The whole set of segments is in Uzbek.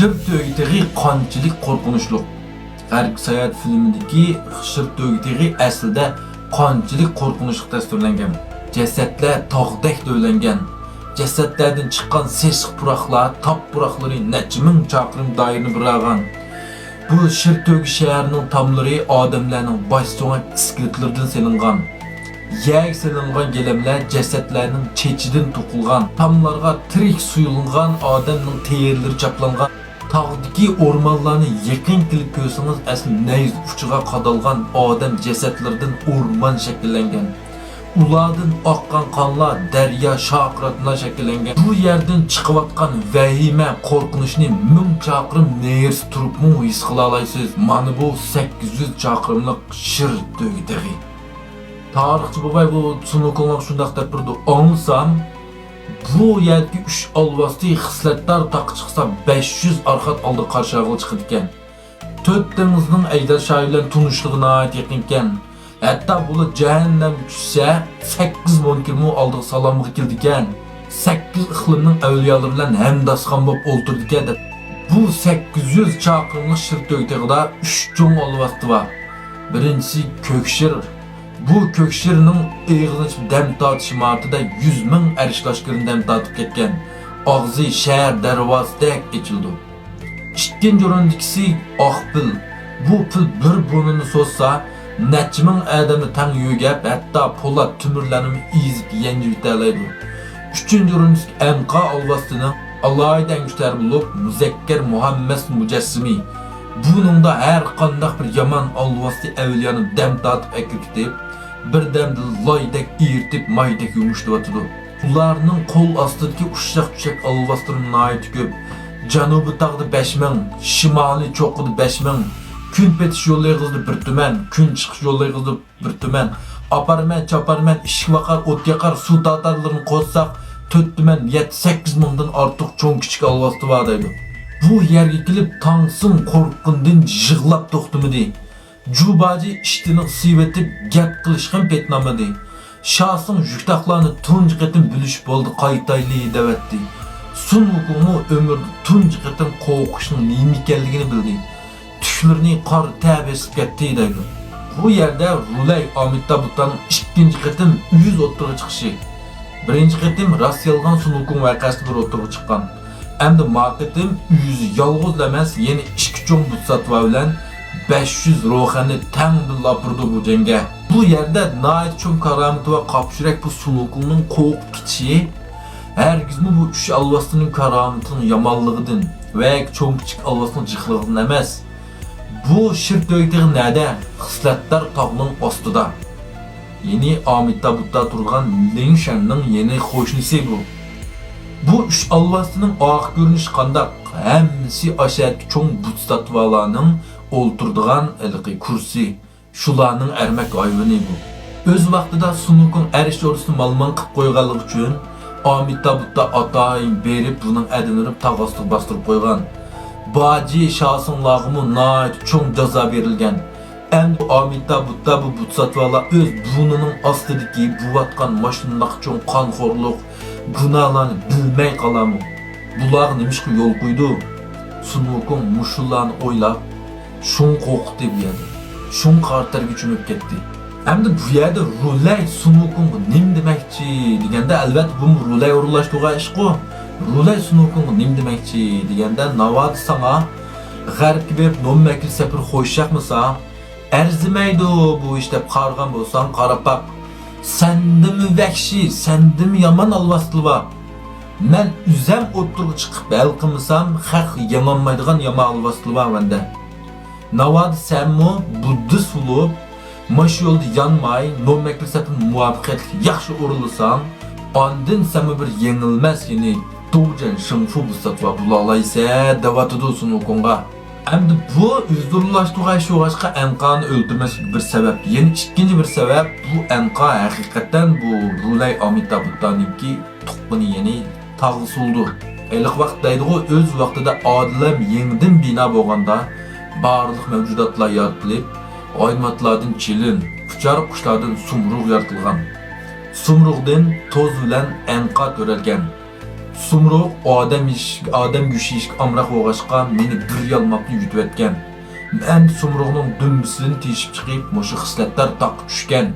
Şir tögitigi qanchalik qo'rqinchli. G'arb sayohat filmidagi Şir tögitigi aslida qanchalik qo'rqinchli tasvirlangan. Jasadlar tog'dek dövlangan. Jasadlardan chiqqan seshiq puroqlar, top puroqlari necha ming chaqirim doirani birag'an. Bu Şir tögi shahrining tomlari odamlarning bosh so'ngak iskeletlardan selingan. Yer selingan gelemler jasadlarning chechidan to'qilgan, tomlarga tirik suyulgan odamning terileri chaplangan. Tağdaki ormanlarını yakın kilip görürseniz aslında neyz uçuğa qadalgan adam cesetlerden orman şekillengen. Ulardan akkan kanlar derya şakratına şekillengen. Bu yerden çıkıvatkan vehime korkunuşunu mün çakırım neyirsi turup mu his kılalaysız. Manı bu 800 çakırımlık Şir tögitigi. Tarixçi babay bu sunukulmak şundaq dep durdu. Anlasam bu yerki 3 alvasti xisletler tak çıksa 500 arxat aldı karşı ağıl çıkıd eken. 4 denizinin ejder şairlerin tunuşluğuna ait yakın eken. Hatta bunu cehennem düşse 8 monkirmu aldığı salamlığı kildi eken. 8 ıqlimnin evliyaları bilen hemdaskan bop olturdu eken. Bu 800 çakırımlık Şir tögitigida 3 çoğun alvasti var. Birincisi Kökşir. Bu Kökşir'nin eğizini dem tartışı martıda 100 ming erişlaşkırın dem tartıp ketken. Ağzı şehir dervazidek geçildi. İkinci orundakisi Akpil. Bu pil bir burnunu sozsa, neçe ming adamı tan yögep, hatta polat tümürlerini izip yenci bitelaydı. Üçüncü orundaki Enqa alvastının Allah'dan güçler bulup Müzekker Muhammed Mücessimi. Bunun da her kandak bir yaman alvasti evliyanın dem tartıp ekirtip, bir demde laydek iyirtip maydek yumuştu atıdı. Ularının kol astıdaki uşak tüşek alvastırının ait köp. Canubu tağdı 5 ming, şimali çoqudu 5 ming, gün petiş yollayı kızdı bir tümen, gün çıkış yollayı kızdı bir tümen, aparmen, çaparmen, işik vakar, ot yakar, su tatarlarını kozsak, 4 tümen, 7-8 mingden artık çoğun küçük alvastı vadaydı. Bu yerge kilip tansın korkundun jığlap toxtumudi. Cubacı iştini sivetip gap qilishqin petnamadi. Şahsın yüktaqlarını tunç qetim bülüşüp oldu qaytaylı devetti. Sun hukumu ömürde tunç qetim qoğuqışının neymi ekanligini bildi. Tüşlerini qar təbesib ketdi deydi. Bu yerde Rulay Amitabh'tan ikinci qetim 100 o'ttirg'i chiqishi. Birinci qetim Rossiyalgan sun hukum vaqasida bir o'ttirg'i chiqqan. Endi marketim 100 yalğız emas, yeni 2 çoğun butsatva bilen 500 ruhani tang lapırdı bu jenge. Bu yerde nait çoğun karameti ve kapşırek bu sunukulunun qoğup kiçiği hergizmi bu 3 alvastının karametinin yamallığıdın ve çoğun küçük alvastının cıqlığıdın emas. Bu Şir tögitigi nede? Xisletler tağının astıda. Yeni Amitabh'da turgan Linshan'ın yeni xoşnisi bu. Bu 3 alvastının ağ görünüş qandaq, hemsi aşağıdaki çoğun butstatvalarının olturduğan elqi kursi, şularının ermek ayvını bu. Öz vaqtida sunukun eriş orusunu malman qıp qoyğanlığı üçün Amitabh'da atayın berip bunun edinirip tağastıq bastırıp qoyğan. Bacı şahsın lağımı nait çoğun caza verilgen. Endi Amitabh'da bu butsatvalar öz burnunun astıdaki bu vatkan maşınlaq çoğun qanxorluq, günahlarını bilmey kalamı. Bular nemiş ki yol koydu. Sunukun muşullarını oylap, şun qoqdi bu yerde. Şun qartarga çümüp ketdi. Hem de bu yerde Rulay Sunukun nim demekçi degende elbet bu Rulay uğurlaştığa iş ko. Rulay Sunukun nim demekçi degende navad sana g'arbga berip nommakil sepir qo'yishaqmisa, erzimaydi bu işte qargan bo'lsang qarab baq. Sendimi vahşi, sendimi yaman alvastlı var. Men üzem o'ttirg'i chiqib bel qilmasam, haq yamanmaydigan yaman alvastlı var bende. Navad senmi buddi sulup, maş yolda yanmay, nommakli sepin muvaffaqiyatli yaxshi urilsam, andin seni bir yengilmez yeni Dojan Shingfu busatva bulalaysa devatıdı sunukunga. Endi bu üzdürlaştığa şu başka Enqa'nı öldürmesi bir sebep. Yeni ikinci bir sebep bu Enqa hakikaten bu Rulay Amitabh'tanki tuqquni yeni tağısı oldu. Aylık vaqtdaydı o öz vaqtida adilem yengidin bina bo'lganda barliq mevcudatlar yaratılıp, oymatlardan çilin, uçar quşlardan sumruq yaratilgan. Sumruqdan toz bilan Enqa törelgen. Sumruq odam güçlük amraq olğaşqa meni bir yalmaqni yutib etgan. Men Sumruqning dumbisini teshib chiqib, mushu xislatlar taqib tushgan.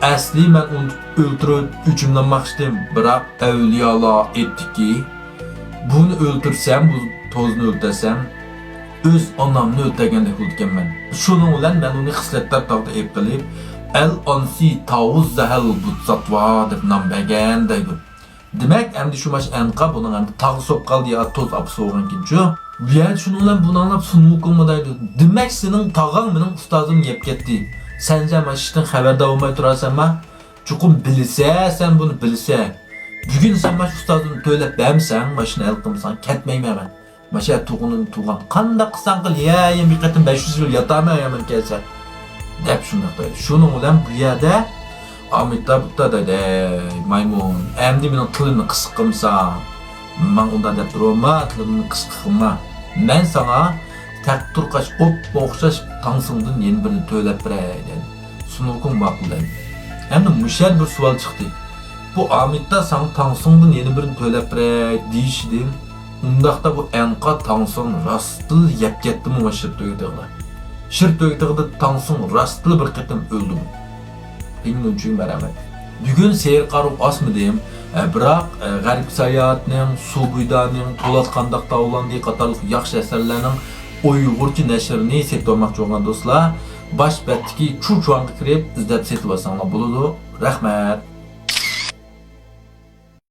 Asli men uni o'ltirib uchimlanmoqchidim, biroq avliyolar aytdiki, buni o'ltirsam, bu tozni o'ltirsam, o'z onamni o'ltirgandek bo'lganman. Shuning bilan men uni xislatlar taqib ayb qilib, al-ansi tavuz zahal butsatva deb nom bergan deydi. Demek endi şu maş enqa bunun endi tağı sopqal diye toz apı soğurunkinçu. Yani şunu lan bunu anlap sunmu kılmadaydı. Demek senin tağın benim ustazım yep ketdi. Sence maşıştan haberde olmay turarsan ma? Çukum bilse sen bunu bilse. Bugün sen maş ustazını töylep bemsen maşını el kımsan ketmeyim hemen. Maşa tuğunun tuğan. Kanda kısan kıl ya bir katın 500 yıl yatağına hemen kelse. Dep şundaqdaydı. Şunun ulan bu yerde Amitabh Butta dedi, maymun, endi mening tilimni qisiq qilsa, men undan deb turma, tilimni qisiq qilma. Men sana tak turqash o'xshash tangsingdan yana birini to'lab beray dedi. Sunulqing ma'qul dedi. Endi mushal bir savol chiqdi. Bu Amitabh sana tangsingdan yana birini to'lab beray deyishdi. Undaqda bu enqa tangsing rostl yeb ketdimi o'shir to'ydig'i. Shir to'ydig'ida tangsing rostl bir qitim o'ldimi. Benim için beraber. Bugün seyir qarıb asmadım. Biroq G'arb sayohatning, Subuydaning, To'lat qandaq tavlandiy qatorliq yaxshi asarlarning Uyg'urcha nashrini setib olmoqchi bo'lgan do'stlar, bosh betdagi chu-chuanga kirib izlab setib olsanglar bo'ladi. Rahmat.